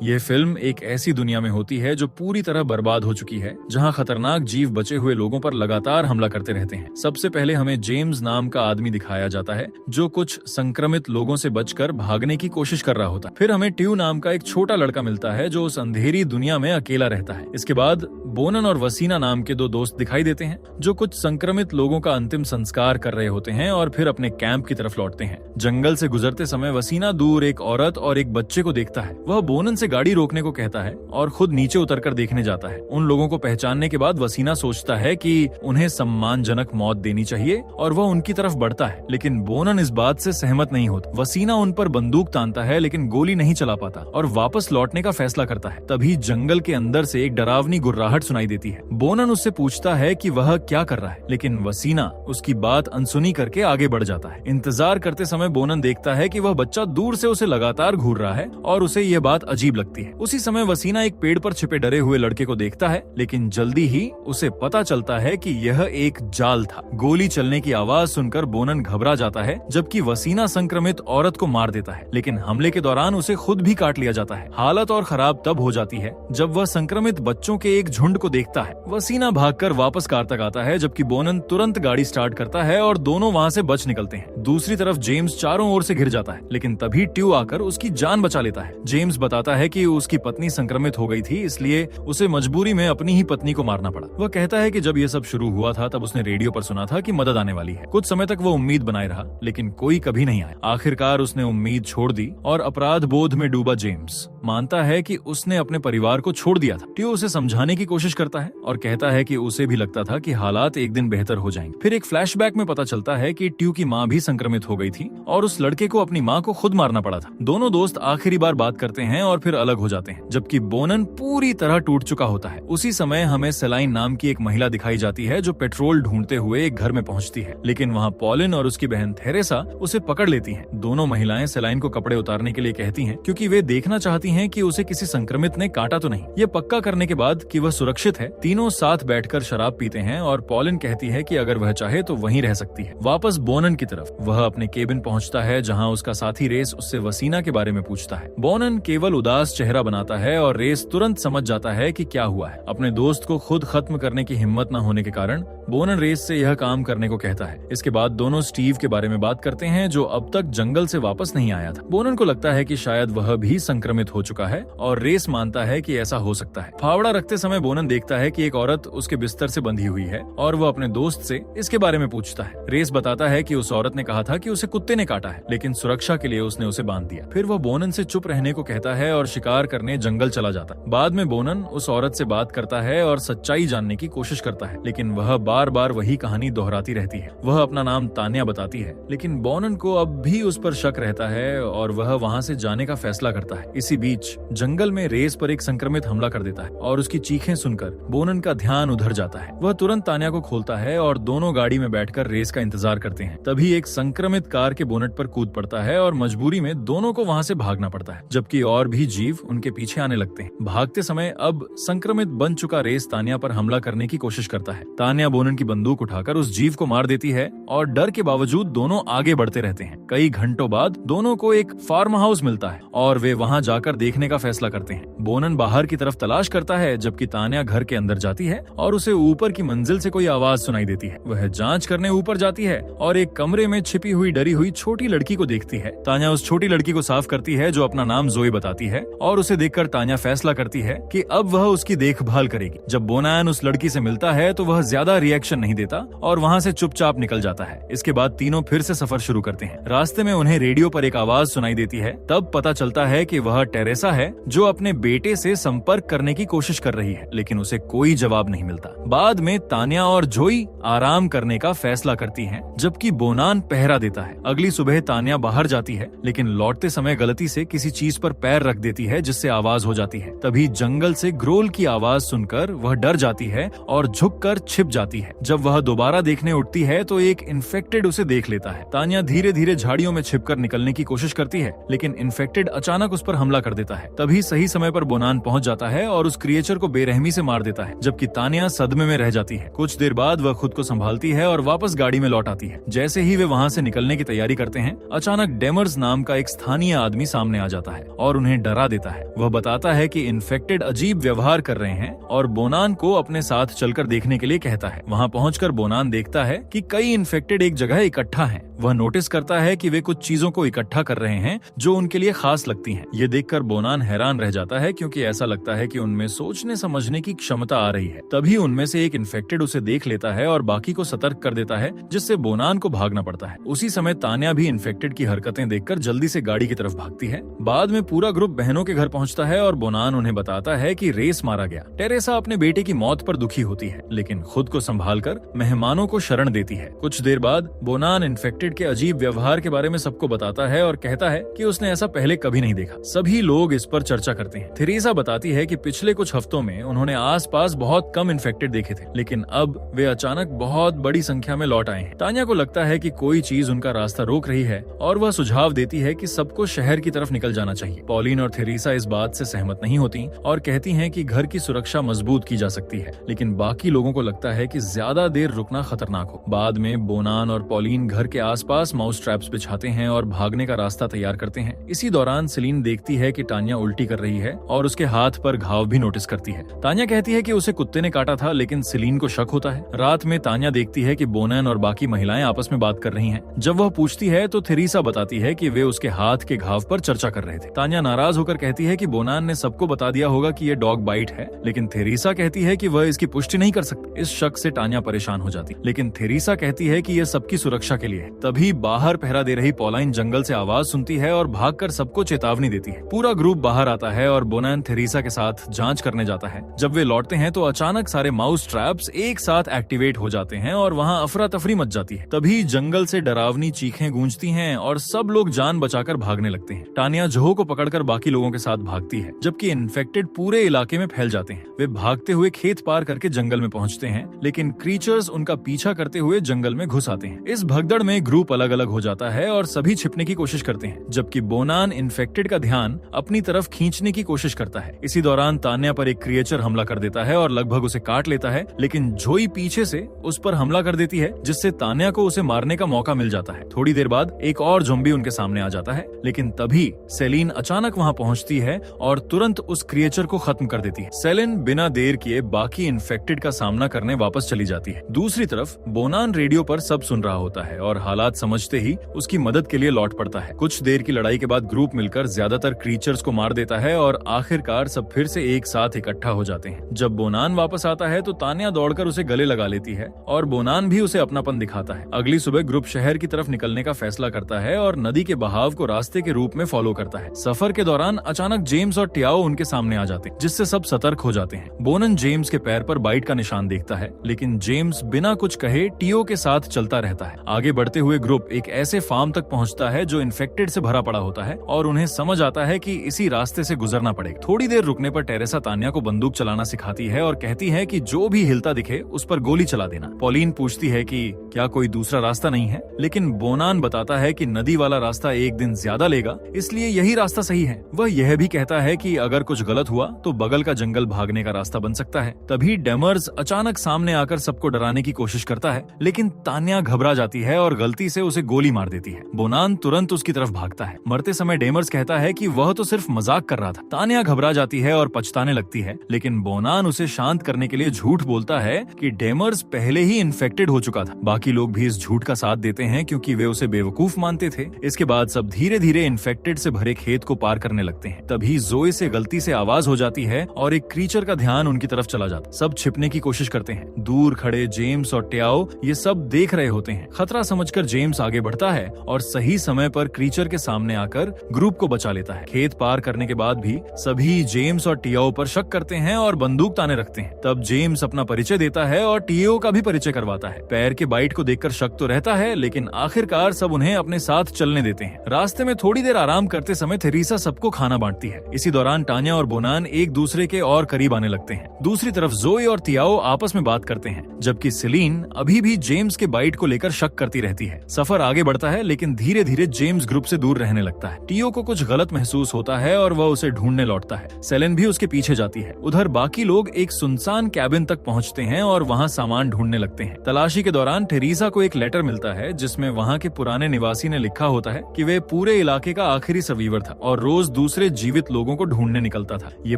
ये फिल्म एक ऐसी दुनिया में होती है जो पूरी तरह बर्बाद हो चुकी है, जहाँ खतरनाक जीव बचे हुए लोगों पर लगातार हमला करते रहते हैं। सबसे पहले हमें जेम्स नाम का आदमी दिखाया जाता है जो कुछ संक्रमित लोगों से बचकर भागने की कोशिश कर रहा होता है। फिर हमें ट्यू नाम का एक छोटा लड़का मिलता है जो उस अंधेरी दुनिया में अकेला रहता है। इसके बाद बोनन और वसीना नाम के दो दोस्त दिखाई देते हैं जो कुछ संक्रमित लोगों का अंतिम संस्कार कर रहे होते हैं और फिर अपने कैंप की तरफ लौटते हैं। जंगल से गुजरते समय वसीना दूर एक औरत और एक बच्चे को देखता है। वह बोनन से गाड़ी रोकने को कहता है और खुद नीचे उतरकर देखने जाता है। उन लोगों को पहचानने के बाद वसीना सोचता है कि उन्हें सम्मानजनक मौत देनी चाहिए और वह उनकी तरफ बढ़ता है, लेकिन बोनन इस बात से सहमत नहीं होता। वसीना उन पर बंदूक तानता है लेकिन गोली नहीं चला पाता और वापस लौटने का फैसला करता है। तभी जंगल के अंदर से एक डरावनी गुर्राहट सुनाई देती है। बोनन उससे पूछता है कि वह क्या कर रहा है, लेकिन वसीना उसकी बात अनसुनी करके आगे बढ़ जाता है। इंतजार करते समय बोनन देखता है कि वह बच्चा दूर से उसे लगातार घूर रहा है और उसे यह बात अजीब लगती है। उसी समय वसीना एक पेड़ पर छिपे डरे हुए लड़के को देखता है, लेकिन जल्दी ही उसे पता चलता है कि यह एक जाल था। गोली चलने की आवाज सुनकर बोनन घबरा जाता है, जबकि वसीना संक्रमित औरत को मार देता है, लेकिन हमले के दौरान उसे खुद भी काट लिया जाता है। हालत और खराब तब हो जाती है जब वह संक्रमित बच्चों के एक झुंड को देखता है। वसीना भागकर वापस कार तक आता है, जबकि बोनन तुरंत गाड़ी स्टार्ट करता है और दोनों वहाँ से बच निकलते हैं। दूसरी तरफ जेम्स चारों ओर से घिर जाता है, लेकिन तभी ट्यू आकर उसकी जान बचा लेता है। जेम्स बताता है कि उसकी पत्नी संक्रमित हो गई थी, इसलिए उसे मजबूरी में अपनी ही पत्नी को मारना पड़ा। वह कहता है कि जब यह सब शुरू हुआ था तब उसने रेडियो पर सुना था कि मदद आने वाली है। कुछ समय तक वो उम्मीद बनाए रहा, लेकिन कोई कभी नहीं आया। आखिरकार उसने उम्मीद छोड़ दी और अपराध बोध में डूबा जेम्स मानता है कि उसने अपने परिवार को छोड़ दिया था। ट्यू उसे समझाने की कोशिश करता है और कहता है कि उसे भी लगता था कि हालात एक दिन बेहतर हो जाएंगे। फिर एक फ्लैशबैक में पता चलता है कि ट्यू की माँ भी संक्रमित हो गई थी और उस लड़के को अपनी माँ को खुद मारना पड़ा था। दोनों दोस्त आखिरी बार बात करते हैं और फिर अलग हो जाते हैं, जबकि बोनन पूरी तरह टूट चुका होता है। उसी समय हमें सेलाइन नाम की एक महिला दिखाई जाती है जो पेट्रोल ढूंढते हुए एक घर में पहुंचती है, लेकिन वहाँ पॉलिन और उसकी बहन थेरेसा उसे पकड़ लेती हैं। दोनों महिलाएं सेलाइन को कपड़े उतारने के लिए कहती हैं, क्योंकि वे देखना चाहती हैं कि उसे किसी संक्रमित ने काटा तो नहीं। ये पक्का करने के बाद कि वह सुरक्षित है, तीनों साथ बैठकर शराब पीते हैं और पॉलिन कहती है कि अगर वह चाहे तो वहीं रह सकती है। वापस बोनन की तरफ वह अपने केबिन पहुंचता है, जहां उसका साथी रेस उससे वसीना के बारे में पूछता है। बोनन केवल उदास चेहरा बनाता है और रेस तुरंत समझ जाता है कि क्या हुआ है। अपने दोस्त को खुद खत्म करने की हिम्मत न होने के कारण बोनन रेस से यह काम करने को कहता है। इसके बाद दोनों स्टीव के बारे में बात करते हैं जो अब तक जंगल से वापस नहीं आया था। बोनन को लगता है कि शायद वह भी संक्रमित हो चुका है और रेस मानता है कि ऐसा हो सकता है। फावड़ा रखते समय बोनन देखता है कि एक औरत उसके बिस्तर से बंधी हुई है और वह अपने दोस्त से इसके बारे में पूछता है। रेस बताता है कि उस औरत ने कहा था कि उसे कुत्ते ने काटा है, लेकिन सुरक्षा के लिए उसने उसे बांध दिया। फिर वह बोनन से चुप रहने को कहता है और शिकार करने जंगल चला जाता है। बाद में बोनन उस औरत से बात करता है और सच्चाई जानने की कोशिश करता है, लेकिन वह बार बार वही कहानी दोहराती रहती है। वह अपना नाम तान्या बताती है, लेकिन बोनन को अब भी उस पर शक रहता है और वह वहाँ से जाने का फैसला करता है। इसी बीच जंगल में रेस पर एक संक्रमित हमला कर देता है और उसकी चीखें सुनकर बोनन का ध्यान उधर जाता है। वह तुरंत तान्या को खोलता है और दोनों गाड़ी में बैठकर रेस का इंतजार करते हैं। तभी एक संक्रमित कार के बोनट पर कूद पड़ता है और मजबूरी में दोनों को वहाँ से भागना पड़ता है, जबकि और भी जीव उनके पीछे आने लगते हैं। भागते समय अब संक्रमित बन चुका रेस तान्या पर हमला करने की कोशिश करता है। तान्या बोनन की बंदूक उठाकर उस जीव को मार देती है और डर के बावजूद दोनों आगे बढ़ते रहते हैं। कई घंटों बाद दोनों को एक फार्म हाउस मिलता है और वे वहाँ जाकर देखने का फैसला करते हैं। बोनन बाहर की तरफ तलाश करता है, जबकि तान्या घर के अंदर जाती है और उसे ऊपर की मंजिल से कोई आवाज सुनाई देती है। वह जांच करने ऊपर जाती है और एक कमरे में छिपी हुई डरी हुई छोटी लड़की को देखती है। तान्या उस छोटी लड़की को साफ करती है जो अपना नाम जोई बताती है और उसे देखकर तान्या फैसला करती है कि अब वह उसकी देखभाल करेगी। जब बोनान उस लड़की से मिलता है तो वह ज्यादा रिएक्शन नहीं देता और वहाँ से चुपचाप निकल जाता है। इसके बाद तीनों फिर से सफर शुरू करते हैं। रास्ते में उन्हें रेडियो पर एक आवाज सुनाई देती है। तब पता चलता है कि वह टेरेसा है जो अपने बेटे से संपर्क करने की कोशिश कर रही है, लेकिन उसे कोई जवाब नहीं मिलता। बाद में तान्या और जोई आराम करने का फैसला करती हैं, जबकि बोनान पहरा देता है। अगली सुबह तान्या बाहर जाती है, लेकिन लौटते समय गलती से किसी चीज पर पैर रख देती है जिससे आवाज हो जाती है। तभी जंगल से ग्रोल की आवाज सुनकर वह डर जाती है और झुककर छिप जाती है। है। जब वह दोबारा देखने उठती है तो एक इन्फेक्टेड उसे देख लेता है। तान्या धीरे धीरे झाड़ियों में छिपकर निकलने की कोशिश करती है, लेकिन इन्फेक्टेड अचानक उस पर हमला कर देता है। तभी सही समय पर बोनान पहुंच जाता है और उस क्रिएचर को बेरहमी से मार देता है, जबकि तान्या सदमे में रह जाती है। कुछ देर बाद वह खुद को संभालती है और वापस गाड़ी में लौट आती है। जैसे ही वे वहां से निकलने की तैयारी करते हैं, अचानक डेमर्स नाम का एक स्थानीय आदमी सामने आ जाता है और उन्हें डरा देता है। वह बताता है कि इन्फेक्टेड अजीब व्यवहार कर रहे हैं और बोनान को अपने साथ चलकर देखने के लिए कहता है। वहां पहुंचकर बोनान देखता है कि कई इन्फेक्टेड एक जगह इकट्ठा हैं। वह नोटिस करता है कि वे कुछ चीजों को इकट्ठा कर रहे हैं जो उनके लिए खास लगती हैं। ये देखकर बोनान हैरान रह जाता है, क्योंकि ऐसा लगता है कि उनमें सोचने समझने की क्षमता आ रही है। तभी उनमें से एक इन्फेक्टेड उसे देख लेता है और बाकी को सतर्क कर देता है, जिससे बोनान को भागना पड़ता है। उसी समय तान्या भी इन्फेक्टेड की हरकतें देखकर जल्दी से गाड़ी की तरफ भागती है। बाद में पूरा ग्रुप बहनों के घर पहुंचता है और बोनान उन्हें बताता है कि रेस मारा गया। टेरेसा अपने बेटे की मौत पर दुखी होती है, लेकिन खुद को संभालकर मेहमानों को शरण देती है। कुछ देर बाद बोनान इन्फेक्टेड के अजीब व्यवहार के बारे में सबको बताता है और कहता है कि उसने ऐसा पहले कभी नहीं देखा। सभी लोग इस पर चर्चा करते हैं। थेरेसा बताती है कि पिछले कुछ हफ्तों में उन्होंने आसपास बहुत कम इन्फेक्टेड देखे थे, लेकिन अब वे अचानक बहुत बड़ी संख्या में लौट आए हैं। तान्या को लगता है कि कोई चीज उनका रास्ता रोक रही है और वह सुझाव देती है कि सबको शहर की तरफ निकल जाना चाहिए। पॉलिन और थेरेसा इस बात से सहमत नहीं होती और कहती हैं कि घर की सुरक्षा मजबूत की जा सकती है, लेकिन बाकी लोगों को लगता है कि ज्यादा देर रुकना खतरनाक हो। बाद में बोनान और पॉलिन घर के आसपास माउस ट्रैप्स बिछाते हैं और भागने का रास्ता तैयार करते हैं। इसी दौरान सेलिन देखती है कि तान्या उल्टी कर रही है और उसके हाथ पर घाव भी नोटिस करती है। तान्या कहती है कि उसे कुत्ते ने काटा था, लेकिन सेलिन को शक होता है। रात में तान्या देखती है कि बोनन और बाकी महिलाएं आपस में बात कर रही हैं। जब वह पूछती है तो थेरेसा बताती है कि वे उसके हाथ के घाव पर चर्चा कर रहे थे। तान्या नाराज होकर कहती है कि बोनान ने सबको बता दिया होगा कि ये डॉग बाइट है, लेकिन थेरेसा कहती है कि वह इसकी पुष्टि नहीं कर सकती। इस शक से तान्या परेशान हो जाती, लेकिन थेरेसा कहती है कि यह सबकी सुरक्षा के लिए है। तभी बाहर पहरा दे रही पॉलाइन जंगल से आवाज सुनती है और भागकर सबको चेतावनी देती है। पूरा ग्रुप बाहर आता है और बोनन थेरेसा के साथ जांच करने जाता है। जब वे लौटते हैं तो अचानक सारे माउस ट्रैप्स एक साथ एक्टिवेट हो जाते हैं और वहां अफरा तफरी मच जाती है। तभी जंगल से डरावनी चीखें गूंजती हैं और सब लोग जान बचाकर भागने लगते हैं। तान्या जोहो को पकड़कर बाकी लोगों के साथ भागती है, जबकि इन्फेक्टेड पूरे इलाके में फैल जाते हैं। वे भागते हुए खेत पार करके जंगल में पहुंचते हैं, लेकिन क्रीचर्स उनका पीछा करते हुए जंगल में घुस आते हैं। इस भगदड़ में ग्रुप अलग अलग हो जाता है और सभी छिपने की कोशिश करते हैं, जबकि बोनान इन्फेक्टेड का ध्यान अपनी तरफ खींचने की कोशिश करता है। इसी दौरान तान्या पर एक क्रिएचर हमला कर देता है और लगभग उसे काट लेता है, लेकिन जोई पीछे से उस पर हमला कर देती है, जिससे तान्या को उसे मारने का मौका मिल जाता है। थोड़ी देर बाद एक और ज़ॉम्बी उनके सामने आ जाता है, लेकिन तभी सेलिन अचानक वहां पहुंचती है और तुरंत उस क्रिएचर को खत्म कर देती है। सेलिन बिना देर किए बाकी इन्फेक्टेड का सामना करने वापस चली जाती है। दूसरी तरफ बोनान रेडियो पर सब सुन रहा होता है और हालात समझते ही उसकी मदद के लिए लौट पड़ता है। कुछ देर की लड़ाई के बाद ग्रुप मिलकर ज्यादातर क्रीचर्स को मार देता है और आखिरकार सब फिर से एक साथ इकट्ठा हो जाते हैं। जब बोनान वापस आता है तो तान्या दौड़कर उसे गले लगा लेती है और बोनान भी उसे अपनापन दिखाता है। अगली सुबह ग्रुप शहर की तरफ निकलने का फैसला करता है और नदी के बहाव को रास्ते के रूप में फॉलो करता है। सफर के दौरान अचानक जेम्स और टियाओ उनके सामने आ जाते हैं, जिससे सब सतर्क हो जाते हैं। बोनन जेम्स के पैर पर बाइट का निशान देखता है, लेकिन जेम्स बिना कुछ कहे टियो के साथ चलता रहता है। आगे बढ़ते हुए ग्रुप एक ऐसे फार्म तक पहुंचता है जो इन्फेक्टेड से भरा पड़ा होता है और उन्हें समझ आता है कि इसी रास्ते से गुजरना पड़ेगा। थोड़ी देर रुकने पर टेरेसा तान्या को बंदूक चलाना सिखाती है और कहती है कि जो भी हिलता दिखे उस पर गोली चला देना। पॉलिन पूछती है कि क्या कोई दूसरा रास्ता नहीं है, लेकिन बोनान बताता है कि नदी वाला रास्ता एक दिन ज्यादा लेगा, इसलिए यही रास्ता सही है। वह यह भी कहता है कि अगर कुछ गलत हुआ तो बगल का जंगल भागने का रास्ता बन सकता है। तभी डेमर्स अचानक सामने आकर सबको डराने की कोशिश करता है, लेकिन तान्या घबरा जाती है और गलती से उसे गोली मार देती है। बोनान तुरंत उसकी तरफ भागता है। मरते समय डेमर्स कहता है कि वह तो सिर्फ मजाक कर रहा था। तान्या घबरा जाती है और पछताने लगती है, लेकिन बोनान उसे शांत करने के लिए झूठ बोलता है कि डेमर्स पहले ही इन्फेक्टेड हो चुका था। बाकी लोग भी इस झूठ का साथ देते हैं क्योंकि वे उसे बेवकूफ मानते थे। इसके बाद सब धीरे धीरे इन्फेक्टेड से भरे खेत को पार करने लगते हैं। तभी जोए से गलती से आवाज हो जाती है और एक क्रीचर का ध्यान उनकी तरफ चला जाता है। सब छिपने की कोशिश करते हैं। दूर खड़े जेम्स और टियाओ ये सब देख रहे होते हैं। खतरा समझकर जेम्स आगे बढ़ता है और सही समय पर क्रीचर के सामने आकर ग्रुप को बचा लेता है। खेत पार करने के बाद भी सभी जेम्स और टियाओ पर शक करते हैं और बंदूक ताने रखते हैं। तब जेम्स अपना परिचय देता है और टियाओ का भी परिचय करवाता है। पैर के बाइट को देखकर शक तो रहता है, लेकिन आखिरकार सब उन्हें अपने साथ चलने देते हैं। रास्ते में थोड़ी देर आराम करते समय थेरेसा सबको खाना बांटती है। इसी दौरान तान्या और बोनान एक दूसरे के और करीब आने लगते हैं। दूसरी तरफ जोए और टियाओ आपस में बात करते हैं हैं, जबकि सेलिन अभी भी जेम्स के बाइट को लेकर शक करती रहती है। सफर आगे बढ़ता है, लेकिन धीरे धीरे जेम्स ग्रुप से दूर रहने लगता है। टियो को कुछ गलत महसूस होता है और वह उसे ढूंढने लौटता है। सेलेन भी उसके पीछे जाती है। उधर बाकी लोग एक सुनसान कैबिन तक पहुंचते हैं और वहां सामान ढूंढने लगते हैं। तलाशी के दौरान थेरेसा को एक लेटर मिलता है जिसमें वहां के पुराने निवासी ने लिखा होता है कि वे पूरे इलाके का आखिरी सर्वाइवर था और रोज दूसरे जीवित लोगों को ढूंढने निकलता था। ये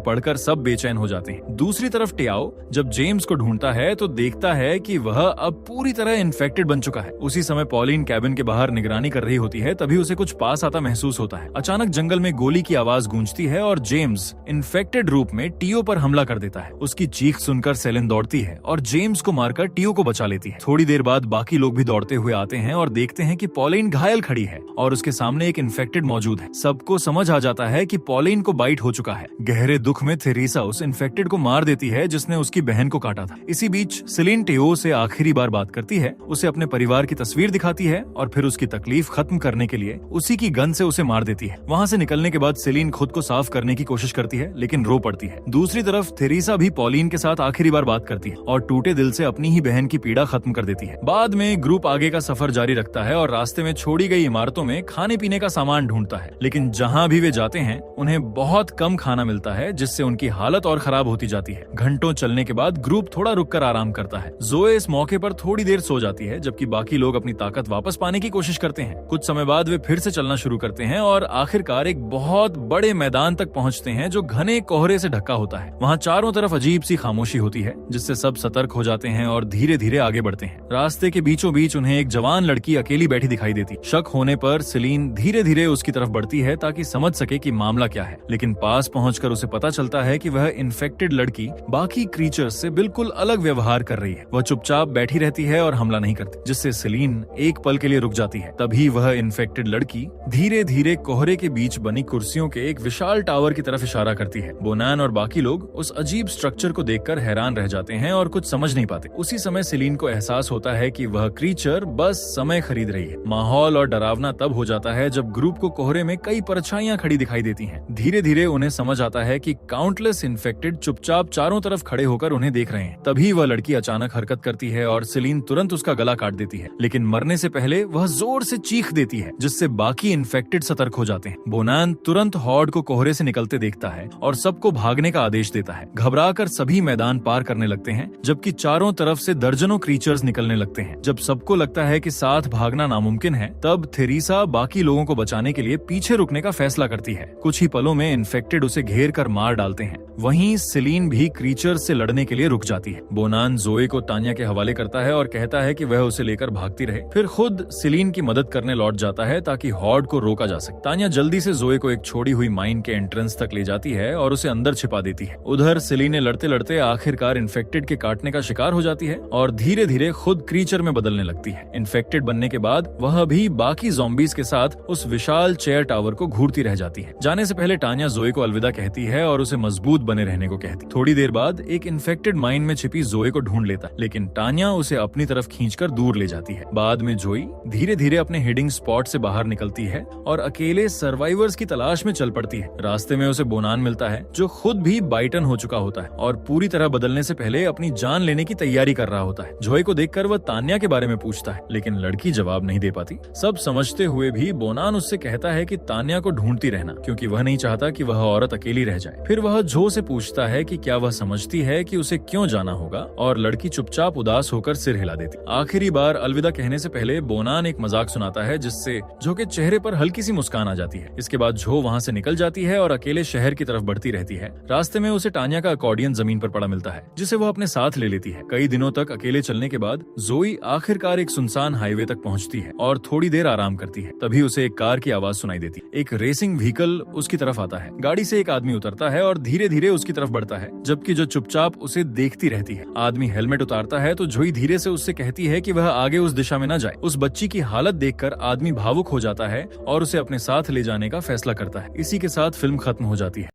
पढ़कर सब बेचैन हो जाते हैं। दूसरी तरफ टियाओ जब जेम्स को ढूंढता है तो देखता है कि वह अब पूरी तरह इन्फेक्टेड बन चुका है। उसी समय पॉलिन कैबिन के बाहर निगरानी कर रही होती है, तभी उसे कुछ पास आता महसूस होता है। अचानक जंगल में गोली की आवाज गूंजती है और जेम्स इन्फेक्टेड रूप में टियो पर हमला कर देता है। उसकी चीख सुनकर सेलेन दौड़ती है और जेम्स को मारकर टियो को बचा लेती है। थोड़ी देर बाद बाकी लोग भी दौड़ते हुए आते हैं और देखते हैं कि पॉलिन घायल खड़ी है और उसके सामने एक इन्फेक्टेड मौजूद है। सबको समझ आ जाता है कि पॉलिन को बाइट हो चुका है। गहरे दुख में थेरेसा उस इन्फेक्टेड को मार देती है जिसने उसकी बहन को काटा था। इसी बीच सेलिन टियो से आखिरी बार बात करती है, उसे अपने परिवार की तस्वीर दिखाती है और फिर उसकी तकलीफ खत्म करने के लिए उसी की गन से उसे मार देती है। वहाँ से निकलने के बाद सेलिन खुद को साफ करने की कोशिश करती है, लेकिन रो पड़ती है। दूसरी तरफ थेरेसा भी पॉलिन के साथ आखिरी बार बात करती है और टूटे दिल से अपनी ही बहन की पीड़ा खत्म कर देती है। बाद में ग्रुप आगे का सफर जारी रखता है और रास्ते में छोड़ी गई इमारतों में खाने पीने का सामान ढूंढता है, लेकिन जहाँ भी वे जाते हैं उन्हें बहुत कम खाना मिलता है, जिससे उनकी हालत और खराब होती जाती है। घंटों चलने के बाद ग्रुप थोड़ा रुककर आराम करता है। जोए इस मौके पर थोड़ी देर सो जाती है, जबकि बाकी लोग अपनी ताकत वापस पाने की कोशिश करते हैं। कुछ समय बाद वे फिर से चलना शुरू करते हैं और आखिरकार एक बहुत बड़े मैदान तक पहुंचते हैं जो घने कोहरे से ढका होता है। वहाँ चारों तरफ अजीब सी खामोशी होती है, जिससे सब सतर्क हो जाते हैं और धीरे धीरे आगे बढ़ते हैं। रास्ते के बीचों बीच उन्हें एक जवान लड़की अकेली बैठी दिखाई देती। शक होने पर सेलिन धीरे धीरे उसकी तरफ बढ़ती है ताकि समझ सके कि मामला क्या है, लेकिन पास पहुंचकर उसे पता चलता है कि वह इन्फेक्टेड लड़की बाकी क्रीचर्स से बिल्कुल अलग व्यवहार कर रही है। वह चुपचाप बैठी रहती है और हमला नहीं करती, जिससे सेलिन एक पल के लिए रुक जाती है। तभी वह इन्फेक्टेड लड़की धीरे धीरे कोहरे के बीच बनी कुर्सियों के एक विशाल टावर की तरफ इशारा करती है। बोनान और बाकी लोग उस अजीब स्ट्रक्चर को देखकर हैरान रह जाते हैं और कुछ समझ नहीं पाते। उसी समय सेलिन को एहसास होता है कि वह क्रीचर बस समय खरीद रही है। माहौल और डरावना तब हो जाता है जब ग्रुप को कोहरे में कई परछाइयां खड़ी दिखाई देती हैं। धीरे धीरे उन्हें समझ आता है कि काउंटलेस इन्फेक्टेड चुपचाप चारों तरफ खड़े होकर उन्हें देख रहे हैं। तभी वह लड़की अचानक हरकत करती है और सेलिन तुरंत उसका गला काट देती है, लेकिन मरने से पहले वह जोर से चीख देती है, जिससे बाकी इन्फेक्टेड सतर्क हो जाते हैं। बोनान तुरंत हॉर्ड को कोहरे से निकलते देखता है और सबको भागने का आदेश देता है। घबराकर सभी मैदान पार करने लगते हैं, जबकि चारों तरफ से दर्जनों क्रीचर्स निकलने लगते हैं। जब सबको लगता है कि साथ भागना नामुमकिन है, तब थेरेसा बाकी लोगों को बचाने के लिए पीछे रुकने का फैसला करती है। कुछ ही पलों में इन्फेक्टेड उसे घेर कर मार डालते हैं। वहीं सेलिन भी क्रीचर्स से लड़ने के लिए रुक जाती है। बोनान जोए को तान्या के हवाले करता है और कहता है कि वह उसे लेकर भागती रहे। फिर खुद सेलिन की मदद करने लौट जाता है ताकि हॉर्ड को रोका जा सके। तान्या जल्दी से जोए को एक छोड़ी हुई माइन के एंट्रेंस तक ले जाती है और उसे अंदर छिपा देती है। उधर सेलिन लड़ते लड़ते आखिरकार इन्फेक्टेड के काटने का शिकार हो जाती है और धीरे धीरे खुद क्रीचर में बदलने लगती है। इन्फेक्टेड बनने के बाद वह भी बाकी ज़ॉम्बीज के साथ उस विशाल चेयर टावर को घूरती रह जाती है। जाने से पहले तान्या जोए को अलविदा कहती है और उसे मजबूत बने रहने को कहती। थोड़ी देर बाद एक इन्फेक्टेड माइन में छिपी जोए को ढूंढ लेता, लेकिन तान्या उसे अपनी तरफ खींचकर दूर ले जाती है। बाद में जोई धीरे धीरे अपने हिडिंग स्पॉट से बाहर निकलती है और अकेले सर्वाइवर्स की तलाश में चल पड़ती है। रास्ते में उसे बोनान मिलता है, जो खुद भी बाइटन हो चुका होता है और पूरी तरह बदलने से पहले अपनी जान लेने की तैयारी कर रहा होता है। जोई को देखकर वह तान्या के बारे में पूछता है, लेकिन लड़की जवाब नहीं दे पाती। सब समझते हुए भी बोनान उससे कहता है कि तान्या को ढूंढती रहना, क्योंकि वह नहीं चाहता कि वह औरत अकेली रह जाए। फिर वह जो से पूछता है कि क्या वह समझती है कि उसे क्यों जाना होगा, और लड़की चुपचाप उदास होकर सिर हिला देती। आखिरी बार अलविदा कहने से पहले बोनान एक मजाक सुनाता है, जिससे जो के चेहरे पर हल्की सी मुस्कान आ जाती है। इसके बाद जो वहाँ से निकल जाती है और अकेले शहर की तरफ बढ़ती रहती है। रास्ते में उसे तान्या का अकॉर्डियन जमीन पर पड़ा मिलता है, जिसे वह अपने साथ ले लेती है। कई दिनों तक अकेले चलने के बाद जोई आखिरकार एक सुनसान हाईवे तक पहुँचती है और थोड़ी देर आराम करती है। तभी उसे एक कार की आवाज सुनाई देती है। एक रेसिंग व्हीकल उसकी तरफ आता है। गाड़ी से एक आदमी उतरता है और धीरे धीरे उसकी तरफ बढ़ता है, जबकि जो चुपचाप उसे देखती रहती है। आदमी हेलमेट उतारता है तो जोई धीरे से उससे कहती है कि वह आगे उस दिशा में न जाए। उस बच्ची की हालत देखकर आदमी भावुक हो जाता है और उसे अपने साथ ले जाने का फैसला करता है। इसी के साथ फिल्म खत्म हो जाती है।